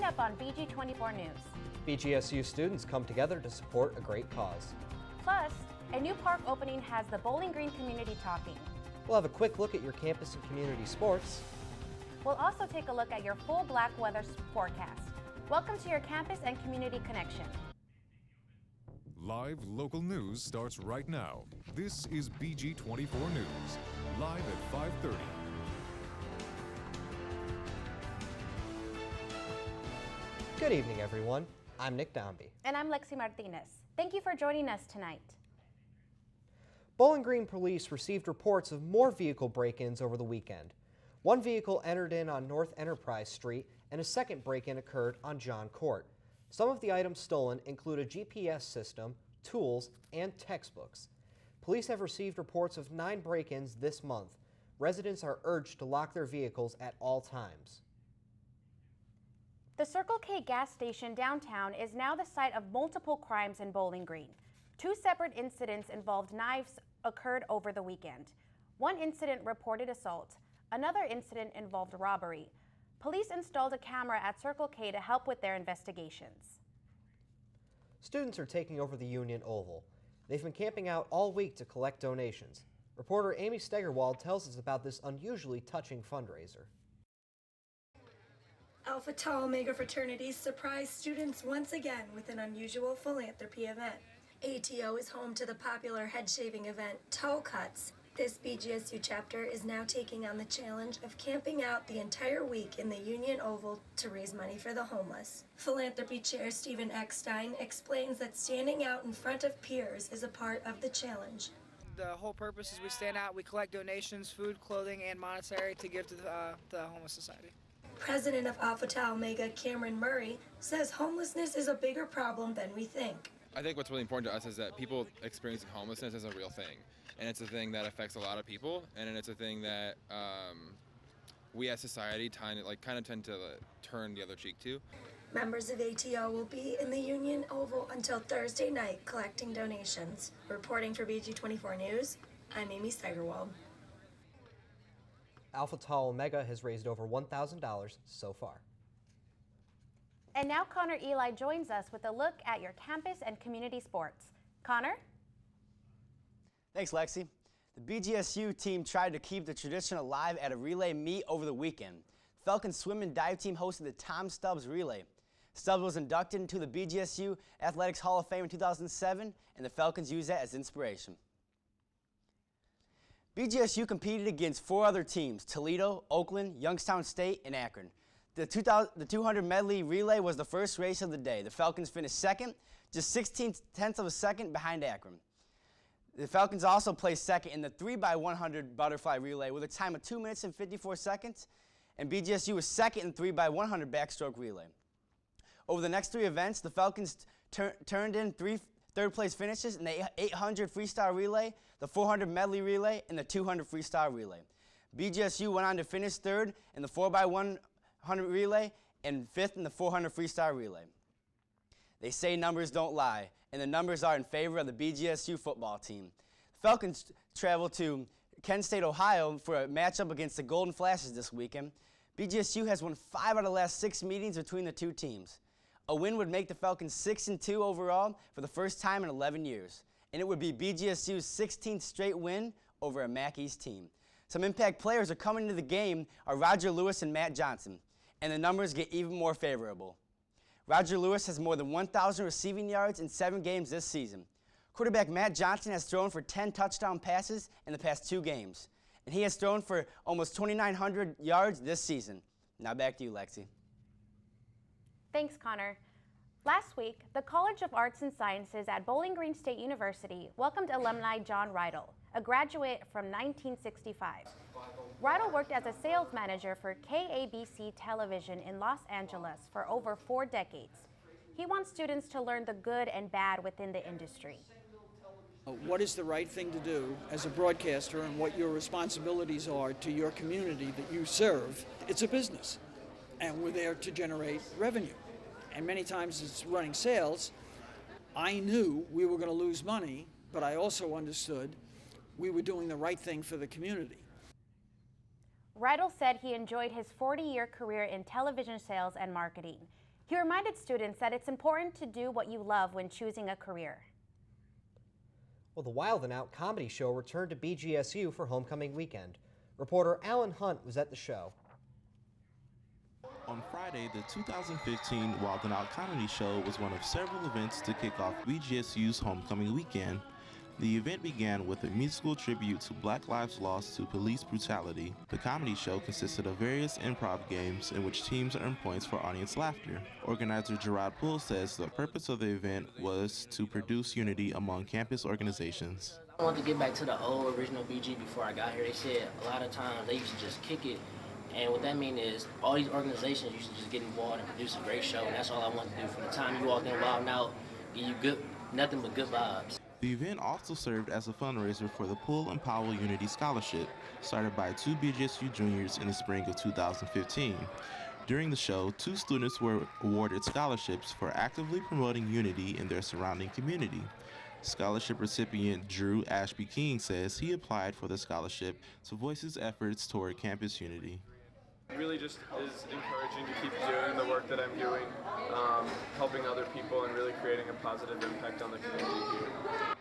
up on BG24 News. BGSU students come together to support a great cause. Plus, a new park opening has the Bowling Green community talking. We'll have a quick look at your campus and community sports. We'll also take a look at your full black weather forecast. Welcome to your Campus and Community Connection. Live local news starts right now. This is BG24 News, live at 5:30. Good evening, everyone. I'm Nick Dombey. And I'm Lexi Martinez. Thank you for joining us tonight. Bowling Green police received reports of more vehicle break-ins over the weekend. One vehicle entered in on North Enterprise Street, and a second break-in occurred on John Court. Some of the items stolen include a GPS system, tools, and textbooks. Police have received reports of 9 break-ins this month. Residents are urged to lock their vehicles at all times. The Circle K gas station downtown is now the site of multiple crimes in Bowling Green. 2 separate incidents involved knives occurred over the weekend. One incident reported assault. Another incident involved robbery. Police installed a camera at Circle K to help with their investigations. Students are taking over the Union Oval. They've been camping out all week to collect donations. Reporter Amy Stegerwald tells us about this unusually touching fundraiser. Alpha Tau Omega fraternities surprised students once again with an unusual philanthropy event. ATO is home to the popular head-shaving event, Toe Cuts. This BGSU chapter is now taking on the challenge of camping out the entire week in the Union Oval to raise money for the homeless. Philanthropy Chair Stephen Eckstein explains that standing out in front of peers is a part of the challenge. The whole purpose is we stand out, we collect donations, food, clothing, and monetary to give to the homeless society. President of Alpha Tau Omega, Cameron Murray, says homelessness is a bigger problem than we think. I think what's really important to us is that people experiencing homelessness is a real thing, and it's a thing that affects a lot of people, and it's a thing that we as society kind of tend to turn the other cheek to. Members of ATO will be in the Union Oval until Thursday night collecting donations. Reporting for BG24 News, I'm Amy Stegerwald. Alpha Tau Omega has raised over $1,000 so far. And now Connor Eli joins us with a look at your campus and community sports. Connor? Thanks, Lexi. The BGSU team tried to keep the tradition alive at a relay meet over the weekend. Falcons swim and dive team hosted the Tom Stubbs Relay. Stubbs was inducted into the BGSU Athletics Hall of Fame in 2007, and the Falcons used that as inspiration. BGSU competed against 4 other teams: Toledo, Oakland, Youngstown State, and Akron. The 200 medley relay was the first race of the day. The Falcons finished second, just 16/10 of a second behind Akron. The Falcons also placed second in the 3x100 butterfly relay with a time of 2 minutes and 54 seconds, and BGSU was second in 3x100 backstroke relay. Over the next 3 events, the Falcons turned in 3 third-place finishes in the 800 freestyle relay, the 400 medley relay, and the 200 freestyle relay. BGSU went on to finish third in the 4x100 relay and 5th in the 400 freestyle relay. They say numbers don't lie, and the numbers are in favor of the BGSU football team. The Falcons travel to Kent State, Ohio for a matchup against the Golden Flashes this weekend. BGSU has won 5 out of the last 6 meetings between the 2 teams. A win would make the Falcons 6-2 overall for the first time in 11 years, and it would be BGSU's 16th straight win over a MAC East team. Some impact players are coming into the game are Roger Lewis and Matt Johnson, and the numbers get even more favorable. Roger Lewis has more than 1,000 receiving yards in 7 games this season. Quarterback Matt Johnson has thrown for 10 touchdown passes in the past 2 games, and he has thrown for almost 2,900 yards this season. Now back to you, Lexi. Thanks, Connor. Last week, the College of Arts and Sciences at Bowling Green State University welcomed alumni John Rydell, a graduate from 1965. Rydell worked as a sales manager for KABC Television in Los Angeles for over 4 decades. He wants students to learn the good and bad within the industry. What is the right thing to do as a broadcaster and what your responsibilities are to your community that you serve? It's a business, and we're there to generate revenue. And many times it's running sales. I knew we were going to lose money, but I also understood we were doing the right thing for the community. Rydell said he enjoyed his 40-year career in television sales and marketing. He reminded students that it's important to do what you love when choosing a career. Well, the Wild and Out comedy show returned to BGSU for homecoming weekend. Reporter Alan Hunt was at the show. On Friday, the 2015 Wild and Out Comedy Show was one of several events to kick off BGSU's homecoming weekend. The event began with a musical tribute to Black Lives Lost to police brutality. The comedy show consisted of various improv games in which teams earned points for audience laughter. Organizer Gerard Poole says the purpose of the event was to produce unity among campus organizations. I wanted to get back to the old original BG before I got here. They said a lot of times they used to just kick it. And what that means is all these organizations used to just get involved and produce a great show. And that's all I wanted to do. From the time you walk in Wild and Out, give you nothing but good vibes. The event also served as a fundraiser for the Poole and Powell Unity Scholarship, started by 2 BGSU juniors in the spring of 2015. During the show, 2 students were awarded scholarships for actively promoting unity in their surrounding community. Scholarship recipient Drew Ashby King says he applied for the scholarship to voice his efforts toward campus unity. It really just is encouraging to keep doing the work that I'm doing, helping other people and really creating a positive impact on the community here.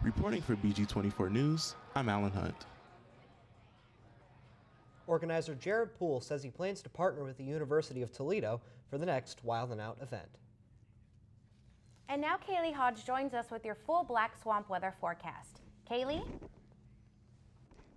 Reporting for BG24 News, I'm Alan Hunt. Organizer Jared Poole says he plans to partner with the University of Toledo for the next Wild and Out event. And now Kaylee Hodge joins us with your full Black Swamp weather forecast. Kaylee?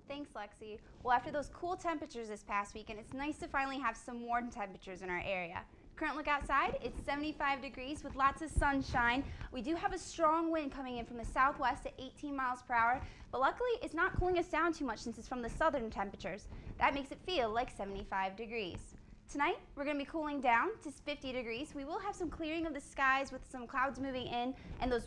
Thanks, Lexi. Well, after those cool temperatures this past weekend, it's nice to finally have some warm temperatures in our area. Current look outside, it's 75 degrees with lots of sunshine. We do have a strong wind coming in from the southwest at 18 miles per hour, but luckily it's not cooling us down too much since it's from the southern temperatures. That makes it feel like 75 degrees. Tonight, we're going to be cooling down to 50 degrees. We will have some clearing of the skies with some clouds moving in, and those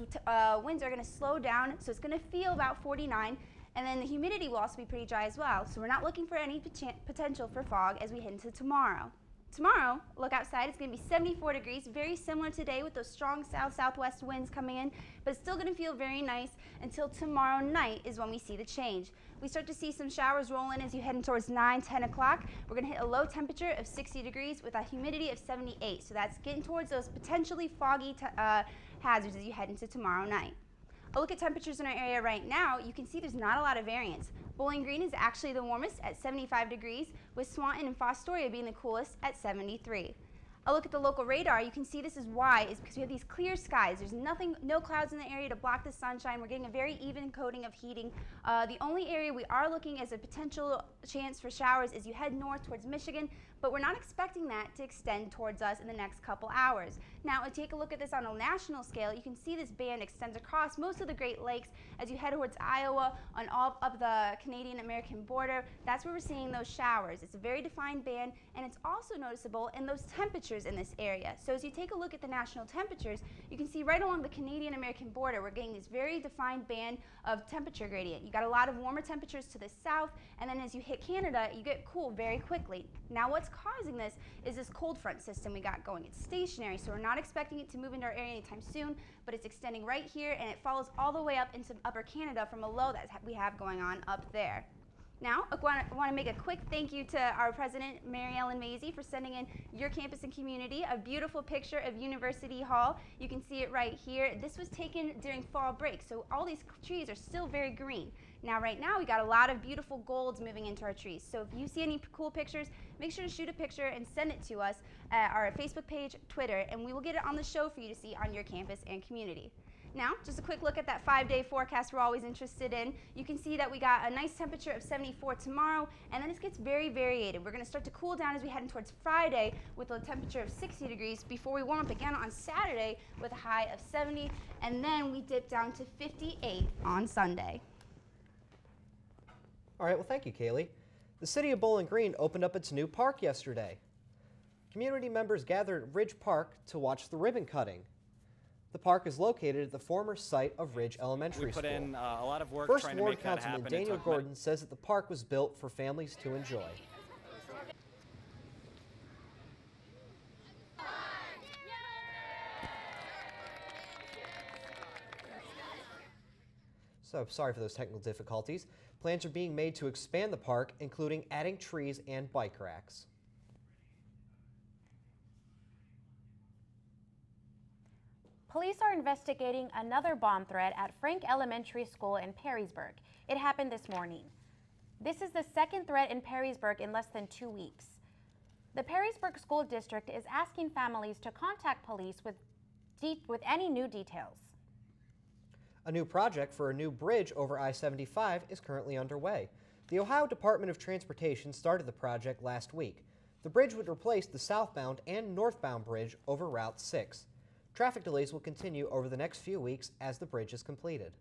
winds are going to slow down, so it's going to feel about 49. And then the humidity will also be pretty dry as well, so we're not looking for any potential for fog as we head into tomorrow. Tomorrow, look outside, it's going to be 74 degrees, very similar today with those strong south-southwest winds coming in, but it's still going to feel very nice until tomorrow night is when we see the change. We start to see some showers roll in as you head in towards 9, 10 o'clock. We're going to hit a low temperature of 60 degrees with a humidity of 78, so that's getting towards those potentially foggy hazards as you head into tomorrow night. A look at temperatures in our area right now, you can see there's not a lot of variance. Bowling Green is actually the warmest at 75 degrees, with Swanton and Fostoria being the coolest at 73. A look at the local radar, you can see this is why, is because we have these clear skies. There's no clouds in the area to block the sunshine. We're getting a very even coating of heating. The only area we are looking as a potential chance for showers is you head north towards Michigan, but we're not expecting that to extend towards us in the next couple hours. Now, if you take a look at this on a national scale, you can see this band extends across most of the Great Lakes as you head towards Iowa on all up the Canadian-American border. That's where we're seeing those showers. It's a very defined band, and it's also noticeable in those temperatures in this area. So as you take a look at the national temperatures, you can see right along the Canadian-American border, we're getting this very defined band of temperature gradient. You got a lot of warmer temperatures to the south, and then as you hit Canada, you get cool very quickly. Now what's causing this is this cold front system we got going. It's stationary, so we're not expecting it to move into our area anytime soon, but it's extending right here, and it follows all the way up into upper Canada from a low that we have going on up there. Now, I want to make a quick thank you to our president, Mary Ellen Mazie, for sending in Your Campus and Community, a beautiful picture of University Hall. You can see it right here. This was taken during fall break, so all these trees are still very green. Now, right now, we got a lot of beautiful golds moving into our trees. So if you see any cool pictures, make sure to shoot a picture and send it to us at our Facebook page, Twitter, and we will get it on the show for you to see on Your Campus and Community. Now, just a quick look at that 5-day forecast we're always interested in. You can see that we got a nice temperature of 74 tomorrow, and then it gets very variated. We're going to start to cool down as we head in towards Friday with a temperature of 60 degrees before we warm up again on Saturday with a high of 70, and then we dip down to 58 on Sunday. All right, well, thank you, Kaylee. The city of Bowling Green opened up its new park yesterday. Community members gathered at Ridge Park to watch the ribbon cutting. The park is located at the former site of Ridge Elementary School. We put in a lot of work First trying to Ward make that happen. Councilman Daniel Gordon says that the park was built for families to enjoy. So, sorry for those technical difficulties. Plans are being made to expand the park, including adding trees and bike racks. Police are investigating another bomb threat at Frank Elementary School in Perrysburg. It happened this morning. This is the second threat in Perrysburg in less than 2 weeks. The Perrysburg School District is asking families to contact police with any new details. A new project for a new bridge over I-75 is currently underway. The Ohio Department of Transportation started the project last week. The bridge would replace the southbound and northbound bridge over Route 6. Traffic delays will continue over the next few weeks as the bridge is completed.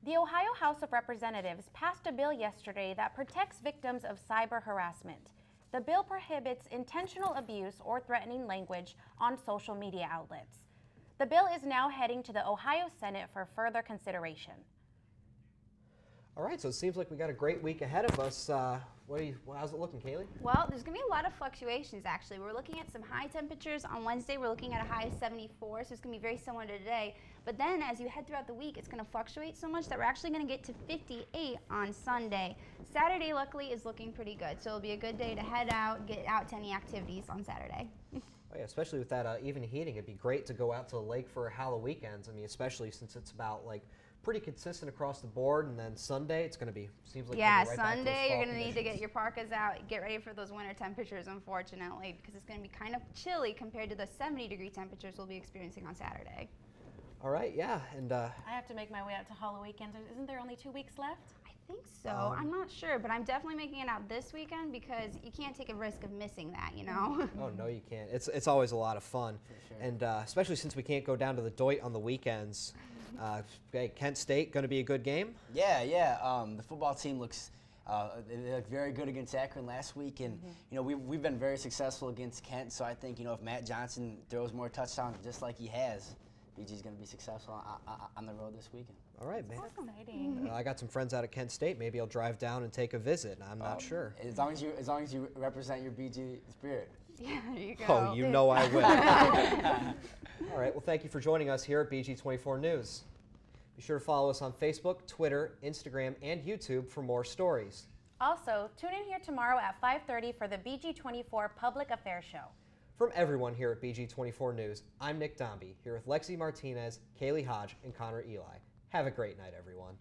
The Ohio House of Representatives passed a bill yesterday that protects victims of cyber harassment. The bill prohibits intentional abuse or threatening language on social media outlets. The bill is now heading to the Ohio Senate for further consideration. All right, so it seems like we got a great week ahead of us. How's it looking, Kaylee? Well, there's going to be a lot of fluctuations, actually. We're looking at some high temperatures. On Wednesday, we're looking at a high of 74, so it's going to be very similar to today. But then, as you head throughout the week, it's going to fluctuate so much that we're actually going to get to 58 on Sunday. Saturday, luckily, is looking pretty good, so it'll be a good day to head out, get out to any activities on Saturday. Oh yeah, especially with that even heating, it'd be great to go out to the lake for Halloween weekends. I mean, especially since it's about pretty consistent across the board, and then Sunday it's going to be, seems like yeah, right Sunday you're going to need to conditions. get your parkas out, get ready for those winter temperatures, unfortunately, because it's going to be kind of chilly compared to the 70-degree temperatures we'll be experiencing on Saturday. All right, yeah, and I have to make my way out to Halloween weekend. Isn't there only 2 weeks left? I think so. I'm not sure, but I'm definitely making it out this weekend because you can't take a risk of missing that, you know? Oh, no, you can't. It's always a lot of fun, and especially since we can't go down to the Doit on the weekends. Hey, Kent State, going to be a good game? Yeah. The football team looks they looked very good against Akron last week, and you know we've been very successful against Kent. So I think if Matt Johnson throws more touchdowns just like he has, BG's going to be successful on the road this weekend. All right, man. That's exciting. I got some friends out at Kent State. Maybe I'll drive down and take a visit. I'm not sure. As long as you represent your BG spirit. Yeah, there you go. Oh, you know I will. All right, well, thank you for joining us here at BG24 News. Be sure to follow us on Facebook, Twitter, Instagram, and YouTube for more stories. Also, tune in here tomorrow at 5:30 for the BG24 Public Affairs Show. From everyone here at BG24 News, I'm Nick Dombey, here with Lexi Martinez, Kaylee Hodge, and Connor Eli. Have a great night, everyone.